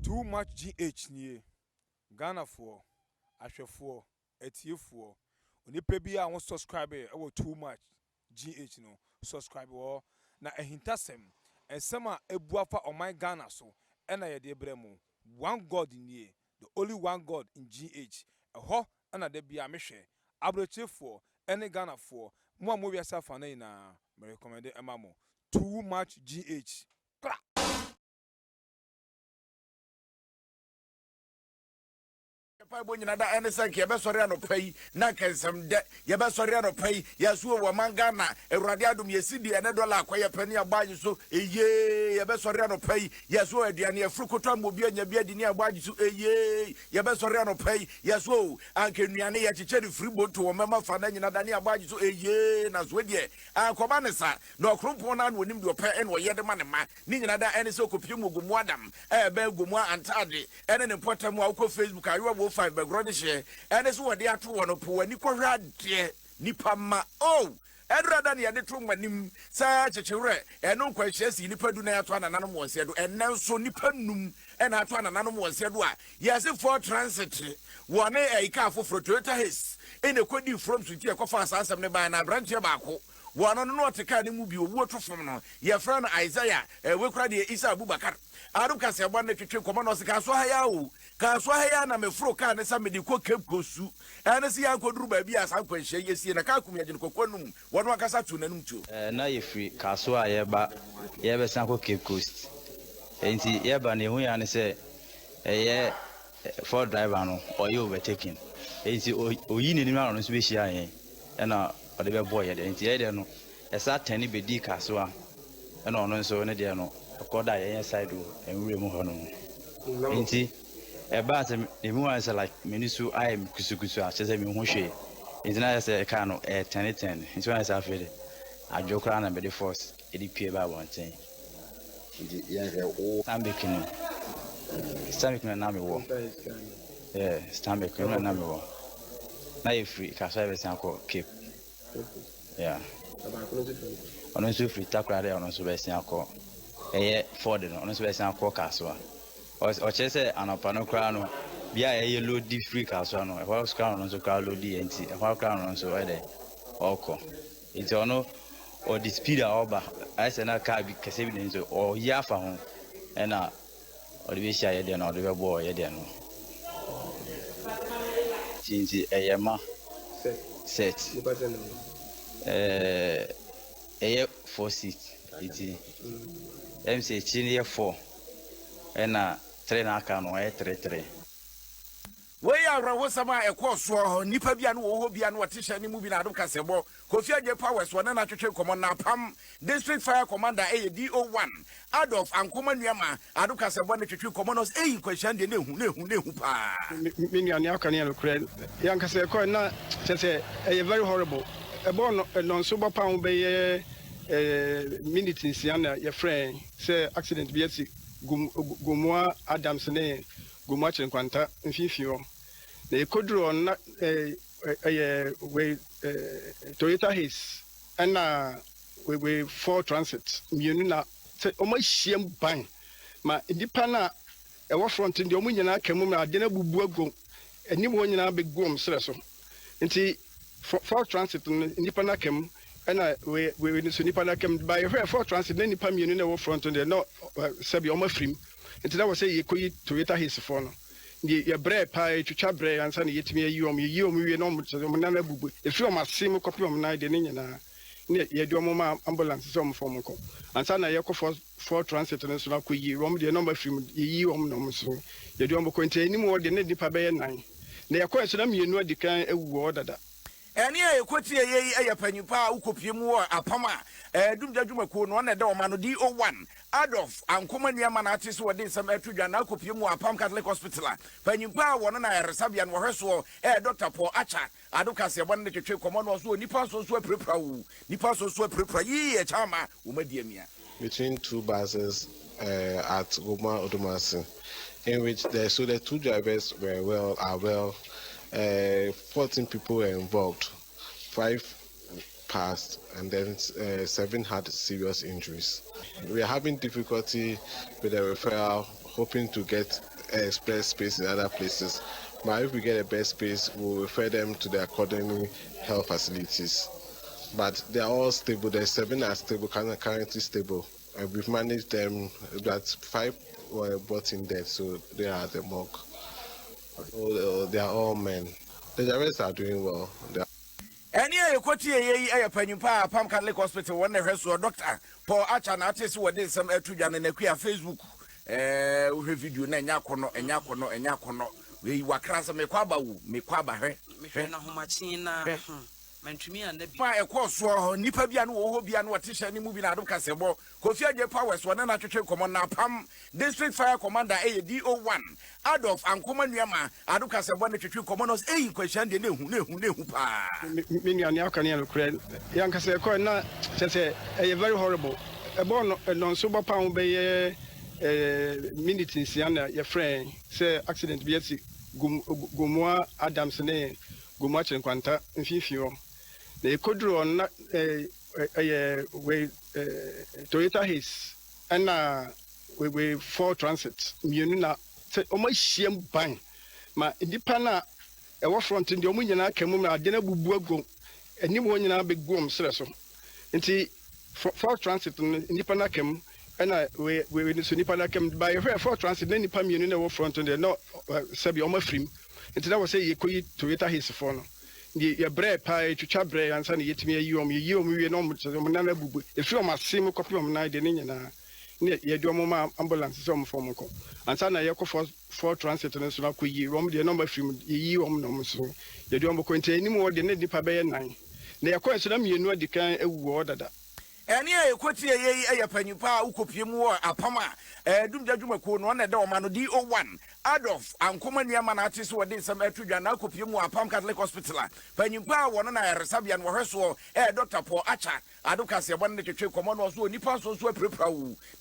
Too much GH nie Ghana for ahwefo etiefo onipa bi a won subscribe e too much GH no subscribe wo na ehintasem ensem a ebuafa oman Ghana so na ye de bremu one god nie the only one god in GH eho na de bia mehwe abrochefo ene Ghana for mo wi asafa na ina me recommend emamo too much GH Five na da ene sanke be sori anopai na kansam de ye be sori anopai ya so wo mangana ewrade adom ye sidi ene dollar akoye pani agbaji so eye ye be sori anopai ya so aduane afrukoto amobi anya bi adini agbaji so eye ye be sori anopai ya so anke nuane ye checheri friboto wo mema fa na nyina dani agbaji so eye na so de ankoba ne sa na okrompo na no nim de opa ene wo ye de ma ne ma ni nyina da ene so kopie mu Gomoa adam be Gomoa antade ene ne potamu a ko Facebook ayo wo five background share and so what they are to one of poor Nicorad Nipama oh rather than the true manim such a chure and no questions in Nipaduna to an animal said and now so Nipanum and I to an animal said why yes for transit one a car for Toyota his in a quid from to Tiacofa some by an branch tobacco one on not a kind of movie water from your friend Isaiah we cried the Isa Bubakar Aruka se abane twetwe komo se ka so haya o ka so haya na mefro ka ne sa medi ko kep kosu ene se yakoduru ba bi asa kwanhye yesie na ka kumya gine kokonum wono akasa tu nanum tu na ye free ka so aye ba ye be san ko Cape Coast enti ye ba ne hu ya ne se ye for driver no or you overtaking enti oyi ne nimu no so be hia yen na o de be boy ye enti ye de no esa 10 be di ka so a na ono so ne de no koda ye side and we mu hono enti e ba se emu an se like menisu I am kusukusu a se me hu hwe enti na se ka no 10 enti wan se afede adwokra na be the force e di pie ba wonten enti ye he o stambekino na me wo stambekino na me wo na ye free ka so be san ko Cape yeah ono so free takra de ono so be san ko Ford no no so be san ko kaso o chese anopa no kra no bia ye load di free kaso no e ho kra no so kra load di enti e ho kra no so e de oko enti ono o di speed a oba ai se na ka bi kase bi den so o ya fa ho e na o de be sha ye de na o de be bo ye de no enti e ma set e 4 seat enti MC chini 4 ena 3 na aka no 3 we ya rawo sama e ko so nipa bia no wo bia no tisha ni mu bi na adom kasebo Kofi Aje powers wona na twetwe komo na pam district fire commander ADOM Adolf Ankoma Nuama adom kasebo na twetwe komo no kwahia de nehu pa me nuane aka ne lokre yan kase ko na se very horrible e bo no so bo pa wo be minutes nsiana your friend say accident bi esi Gomoa Adams ne Gomoa chenkwanta mfifio na ekodro na we Toyota his na we for transit mienu na o ma hiem ban ma dipa na e wo front ndi o mu nyina aka mu na ade na bubu agom anim wo nyina be gom sere so nti for transit ndipa na kem and we so nipa na kem by for transit na nipa mienu na wo front there no sabi o ma frim nti that was say ye koyi Toyota his for no the ye bre pa twitwa bre ansa na yetimi yi om wie no mo na na bubu e fi o ma sim copy om na de ne nyina ne ye do mo ma ambulance so mo form ko ansa na ye ko for transit no so na koyi om de no ma frim yi om no mo so ye do mo ko nti ni mo de ne nipa be ye nan na ye ko so na mienu adikan ewu o dada eni e kwoti ye panyimpa ukopie mu apama dum dadwumako no na da o ma no D01 Adolf Ankoma Nuama na ate so wode nsam atudwa na akopie mu apam Catholic Hospital panyimpa wono na resabia no hweso Dr. Paul Acha adokase bon ne twetwe komo no so nipa so aprepra yi e chama umadiamia between two buses at Gomoa Odomasi in which the two drivers are well 14 people were involved, 5 passed, and then 7 had serious injuries. We are having difficulty with the referral, hoping to get express space in other places. But if we get a best space, we'll refer them to the according health facilities. But they are all stable. The 7 are stable, currently stable. And we've managed them. That 5 were brought in dead, so they are at the morgue. They are all men. The rest are doing well. Any quality a pennypa, Palm Catholic Hospital, one of her doctor, Paul Achan artist, what did some Etujan and a queer Facebook review, Nanyakono, and Yakono, and Yakono. We were crass and Mequaba, Mentumi and the by a course for Nipabian, Obian, what is any moving out of Casabo, Kofia Powers, one and a commander, Pam, District Fire Commander ADOM, Adolf and Command Yama, Adukasabon to commandos, a question, the new Minion Yakanian Cred, Yankaseko, not say a very horrible. A born non super pound by minute in Siana, your friend, say accident, BSC, Gomoa, Adam's name, Gomoa and Quanta, and Fifio. They could draw on Toyota His and we 4 transit. Munina said, oh, my shame bang. My independent, a war front in the Omina came on dinner bugo, and you want to big boom, so. And see, 4 transit independent came, and we independent came by a 4 transit, then the Pamunina war front and they're not Sabi Oma Frim. And that was say you could Toyota His phone. Your bread pie to chabre and send it to me. You know, if you are my same copy of night in Indiana, you do a ambulance, some form. And Sana Yako 4 transit and so could you roam the number from you so you don't go any more than the Pabay 9. They are quite some you know the kind of word that. Any a quality a pennypa, Ukopimu, a Pama, Dumjuma, one at Domano D01, Adolf, and Common Yaman artists who did some Etujan, Alcopimu, a Palm Catholic Hospital, Pennypa, one and I, Sabian, Rehearsal, Dr. Paul Acha, Adukas, one to check commandos who Nipasos were prepra,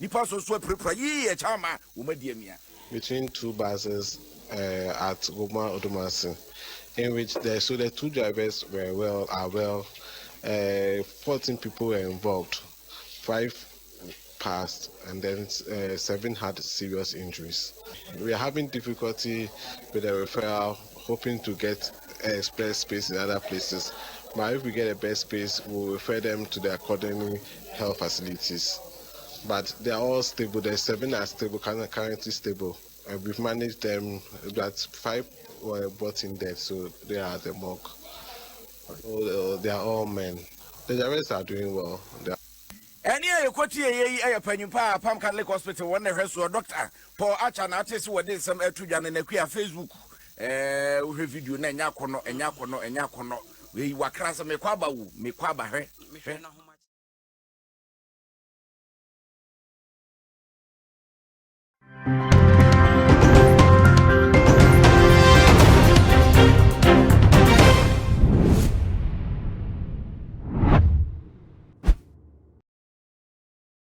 Nipasos were prepra, ye a charmer, Umediamia. Between 2 buses at Gomoa Odomasi, in which the 2 drivers are well. 14 people were involved, 5 passed, and then 7 had serious injuries. We are having difficulty with the referral, hoping to get express space in other places. But if we get a best space, we'll refer them to the according health facilities. But they are all stable. The 7 are stable, currently stable. And we've managed them. That 5 were brought in dead, so they are at the morgue. They are all men. The rest are doing well. Any a quality a pennypa, Palm Catholic Hospital, one of her doctor, Paul Achan artist who did some Etujan and a queer Facebook review, Nanyakono, and Yakono, and Yakono. We were crass and Mequaba,